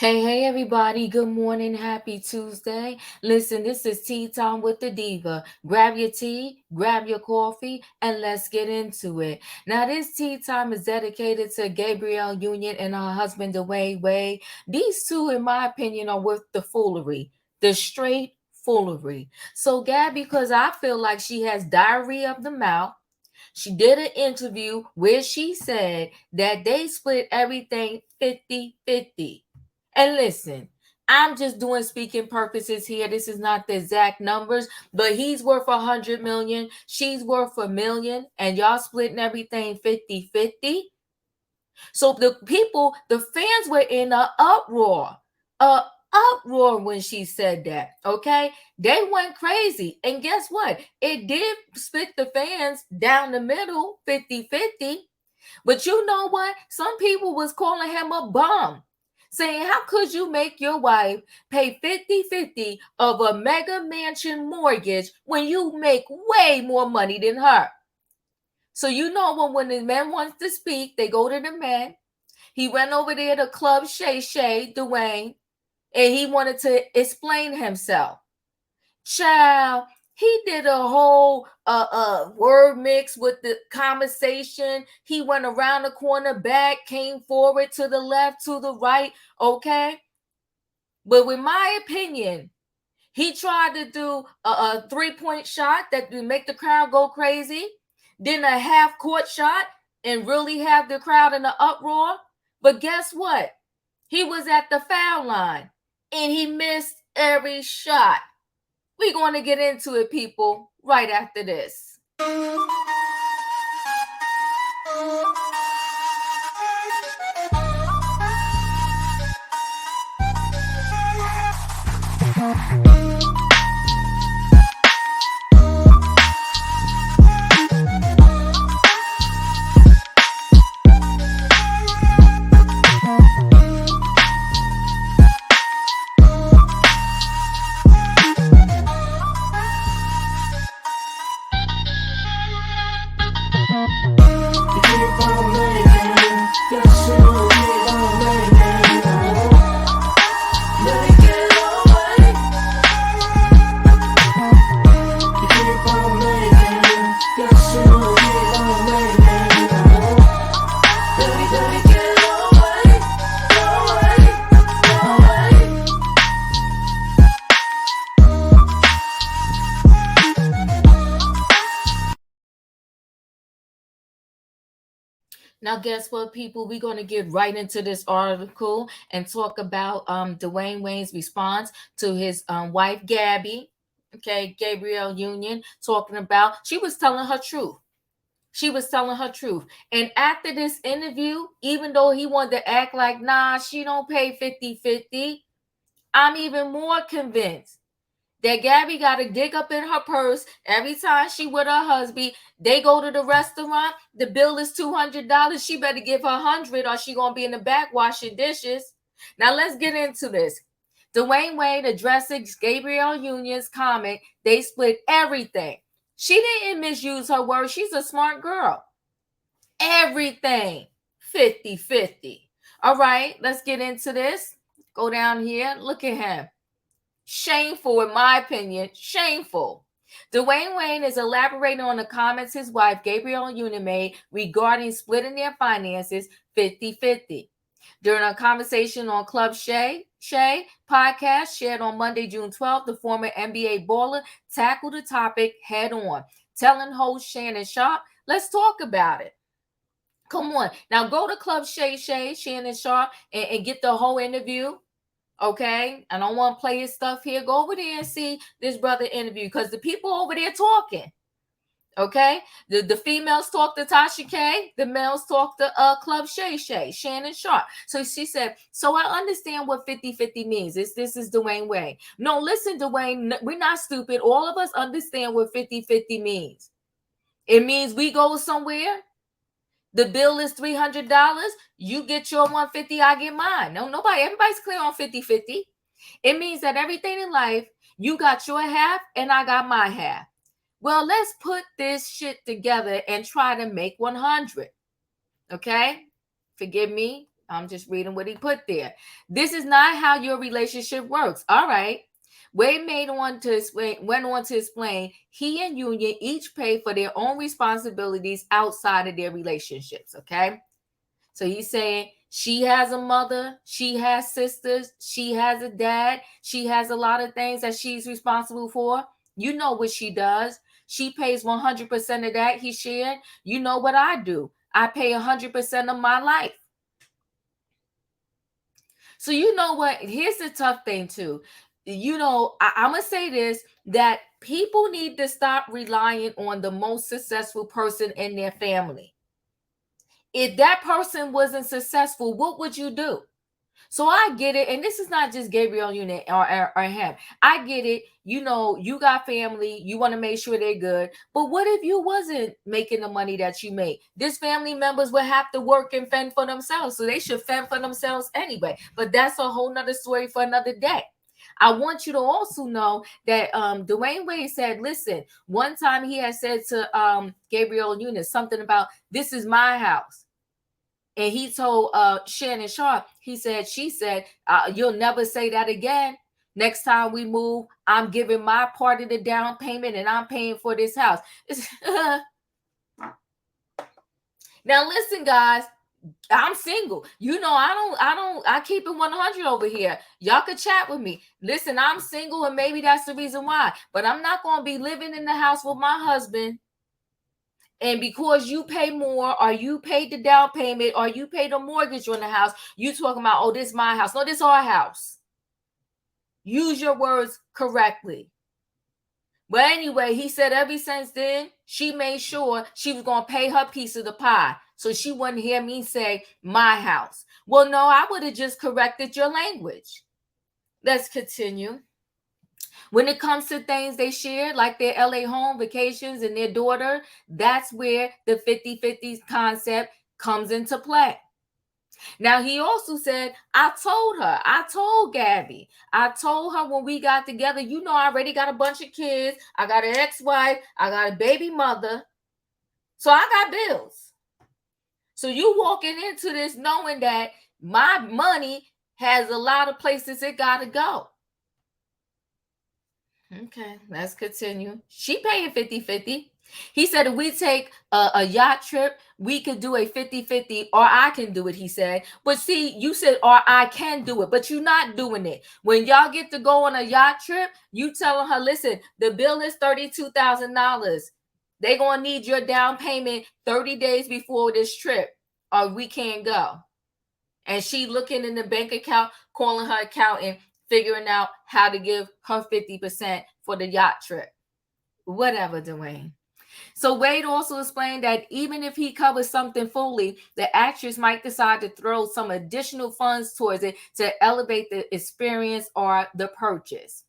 Hey, everybody. Good morning. Happy Tuesday. Listen, this is Tea Time with the Diva. Grab your tea, grab your coffee, and let's get into it. Now, this tea time is dedicated to Gabrielle Union and her husband, Dwayne Wade. These two, in my opinion, are worth the foolery, the straight foolery. So, Gab, because I feel like she has diarrhea of the mouth, she did an interview where she said that they split everything 50-50. And listen, I'm just doing speaking purposes here. This is not the exact numbers, but he's worth 100 million. She's worth 1 million, and y'all splitting everything 50-50. So the people, the fans were in a uproar when she said that. Okay, they went crazy, and guess what? It did split the fans down the middle, 50-50. But you know what? Some people was calling him a bum, saying, how could you make your wife pay 50-50 of a mega mansion mortgage when you make way more money than her? So you know when the man wants to speak, they go to the man. He went over there to Club Shay Shay, Dwayne, and he wanted to explain himself. Child, he did a whole word mix with the conversation. He went around the corner, back, came forward, to the left, to the right. Okay, but with my opinion, he tried to do a 3-point shot that would make the crowd go crazy, then a half court shot and really have the crowd in an uproar. But guess what? He was at the foul line and he missed every shot. We're going to get into it, people, right after this. Now, guess what, people? We're going to get right into this article and talk about Dwayne Wayne's response to his wife, Gabby, okay, Gabrielle Union, talking about she was telling her truth. She was telling her truth. And after this interview, even though he wanted to act like, nah, she don't pay 50-50, I'm even more convinced that Gabby got to dig up in her purse every time she with her husband. They go to the restaurant. The bill is $200. She better give her 100, or she gonna be in the back washing dishes. Now let's get into this. Dwayne Wade addressing Gabrielle Union's comment. They split everything. She didn't misuse her words. She's a smart girl. Everything 50-50. All right, let's get into this. Go down here. Look at him. Shameful, in my opinion. Shameful. Dwayne Wayne is elaborating on the comments his wife, Gabrielle Union, made regarding splitting their finances 50-50. During a conversation on CLub Shay Shay podcast shared on Monday, June 12th, the former NBA baller tackled the topic head on, telling host Shannon Sharp, let's talk about it. Come on. Now go to Club Shay Shay, Shannon Sharp, and get the whole interview. Okay, I don't want to play his stuff here. Go over there and see this brother interview, because the people over there talking. Okay, the females talk to Tasha K, the males talk to Club Shay Shay, Shannon Sharp. So she said, so I understand what 50-50 means. This is Dwayne Wade. No, listen, Dwayne, we're not stupid. All of us understand what 50-50 means. It means we go somewhere. The bill is $300. You get your 150, I get mine. No, nobody, everybody's clear on 50-50. It means that everything in life, you got your half and I got my half. Well, let's put this shit together and try to make 100. Okay? Forgive me. I'm just reading what he put there. This is not how your relationship works. All right. Wade went on to explain he and Union each pay for their own responsibilities outside of their relationships. Okay. So he's saying she has a mother, she has sisters, she has a dad, she has a lot of things that she's responsible for. You know what she does. She pays 100% of that he shared. You know what I do. I pay 100% of my life. So you know what? Here's the tough thing too. I'm going to say this, that people need to stop relying on the most successful person in their family. If that person wasn't successful, what would you do? So I get it, and this is not just Gabrielle Unit or him. I get it. You got family. You want to make sure they're good. But what if you wasn't making the money that you make? This family members would have to work and fend for themselves, so they should fend for themselves anyway. But that's a whole nother story for another day. I want you to also know that Dwayne Wade said, listen, one time he had said to Gabrielle Unit something about, this is my house. And he told Shannon Sharp, she said, you'll never say that again. Next time we move, I'm giving my part of the down payment and I'm paying for this house. Now listen, guys, I'm single. I keep it 100 over here. Y'all could chat with me. Listen, I'm single, and maybe that's the reason why. But I'm not going to be living in the house with my husband. And because you pay more, or you paid the down payment, or you paid a mortgage on the house, you talking about, oh, this is my house. No, this is our house. Use your words correctly. But anyway, he said ever since then, she made sure she was going to pay her piece of the pie. So she wouldn't hear me say my house. Well, no, I would have just corrected your language. Let's continue. When it comes to things they share, like their LA home vacations and their daughter, that's where the 50-50 concept comes into play. Now, he also said, I told Gabby, I told her when we got together, I already got a bunch of kids. I got an ex-wife. I got a baby mother. So I got bills. So you walking into this knowing that my money has a lot of places it got to go. Okay, let's continue. She paying 50-50. He said if we take a yacht trip, we could do a 50-50, or I can do it, he said. But see, you said, or I can do it, but you're not doing it. When y'all get to go on a yacht trip, you telling her, listen, the bill is $32,000. They're going to need your down payment 30 days before this trip, or we can't go. And she looking in the bank account, calling her accountant, figuring out how to give her 50% for the yacht trip. Whatever, Dwayne. So Wade also explained that even if he covers something fully, the actress might decide to throw some additional funds towards it to elevate the experience or the purchase.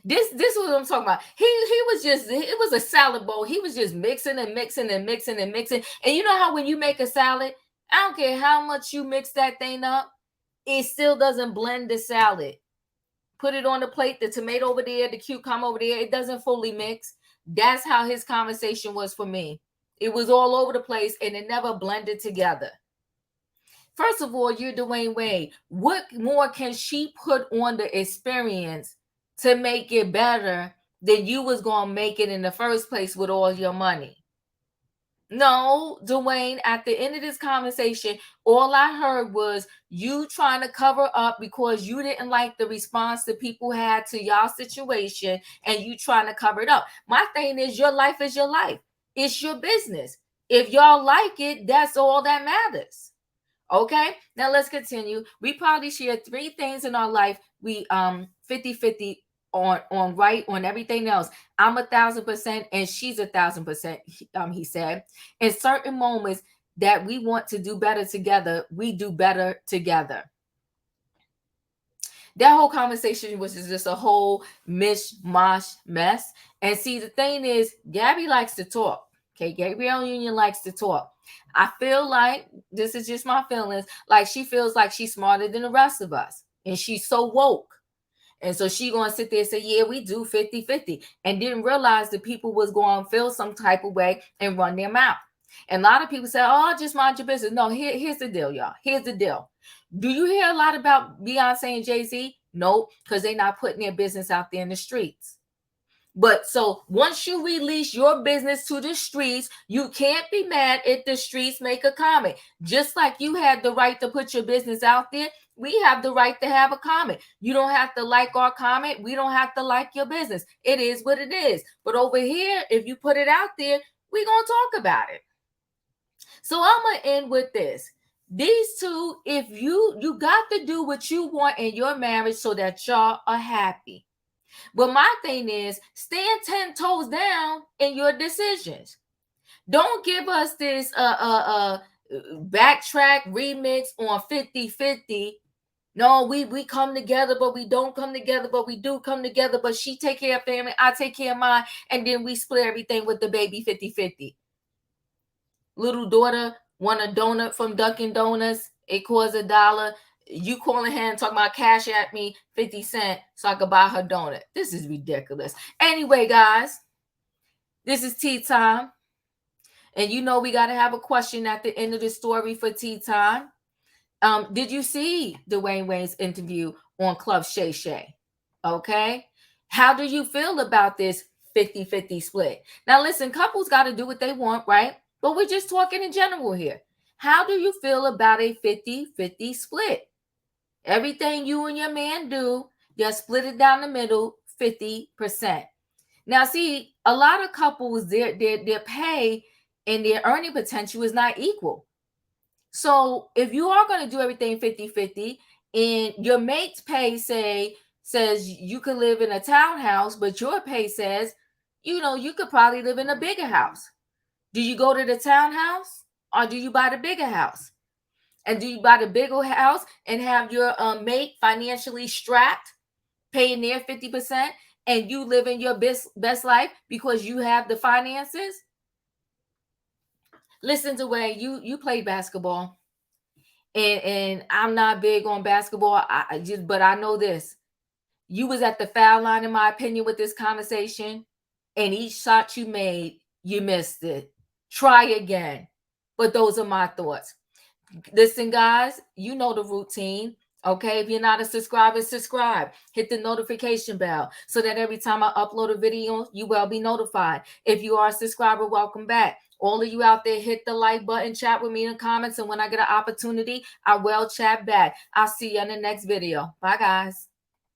This is what I'm talking about. It was a salad bowl. He was just mixing and mixing and mixing and mixing. And you know how when you make a salad, I don't care how much you mix that thing up, it still doesn't blend the salad. Put it on the plate, the tomato over there, the cucumber over there, it doesn't fully mix. That's how his conversation was for me. It was all over the place and it never blended together. First of all, you're Dwayne Wade. What more can she put on the experience to make it better than you was going to make it in the first place with all your money? No, Dwayne, at the end of this conversation, all I heard was you trying to cover up because you didn't like the response that people had to y'all situation, and you trying to cover it up. My thing is, your life is your life. It's your business. If y'all like it, that's all that matters. Okay, now let's continue. We probably share 3 things in our life. We 50-50 on right on everything else. I'm 1,000% and she's 1,000%. He said, in certain moments that we want to do better together, we do better together. That whole conversation was just a whole mishmash mess. And see, the thing is, Gabby likes to talk. Okay, Gabrielle Union likes to talk. I feel like, this is just my feelings, like she feels like she's smarter than the rest of us. And she's so woke. And so she going to sit there and say, yeah, we do 50-50. And didn't realize that people was going to feel some type of way and run their mouth. And a lot of people say, oh, just mind your business. No, here's the deal, y'all. Here's the deal. Do you hear a lot about Beyonce and Jay-Z? No, because they're not putting their business out there in the streets. But so once you release your business to the streets, you can't be mad if the streets make a comment. Just like you had the right to put your business out there, we have the right to have a comment. You don't have to like our comment. We don't have to like your business. It is what it is. But over here, if you put it out there, we're going to talk about it. So I'm going to end with this. These two, if you got to do what you want in your marriage so that y'all are happy. But my thing is, stand 10 toes down in your decisions. Don't give us this backtrack remix on 50-50. No, we come together, but we don't come together, but we do come together. But she take care of family, I take care of mine, and then we split everything with the baby 50-50. Little daughter want a donut from Dunkin' Donuts. It costs $1. You calling her and talking about cash at me 50 cents so I could buy her donut. This is ridiculous. Anyway, guys, this is tea time. And you know we got to have a question at the end of the story for tea time. Did you see Dwayne Wade's interview on CLub Shay Shay? Okay. How do you feel about this 50-50 split? Now, listen, couples got to do what they want, right? But we're just talking in general here. How do you feel about a 50-50 split? Everything you and your man do, just split it down the middle, 50%. Now, see, a lot of couples, their pay and their earning potential is not equal. So if you are going to do everything 50-50 and your mate's pay says you could live in a townhouse, but your pay says, you could probably live in a bigger house. Do you go to the townhouse or do you buy the bigger house? And do you buy the bigger house and have your mate financially strapped, paying their 50%, and you live in your best life because you have the finances? Listen to Wayne, you play basketball, and I'm not big on basketball. But I know this: you was at the foul line, in my opinion, with this conversation, and each shot you made, you missed it. Try again. But those are my thoughts. Listen, guys, you know the routine. Okay, if you're not a subscriber, subscribe. Hit the notification bell so that every time I upload a video, you will be notified. If you are a subscriber, welcome back. All of you out there, hit the like button, chat with me in the comments, and when I get an opportunity, I will chat back. I'll see you in the next video. Bye, guys.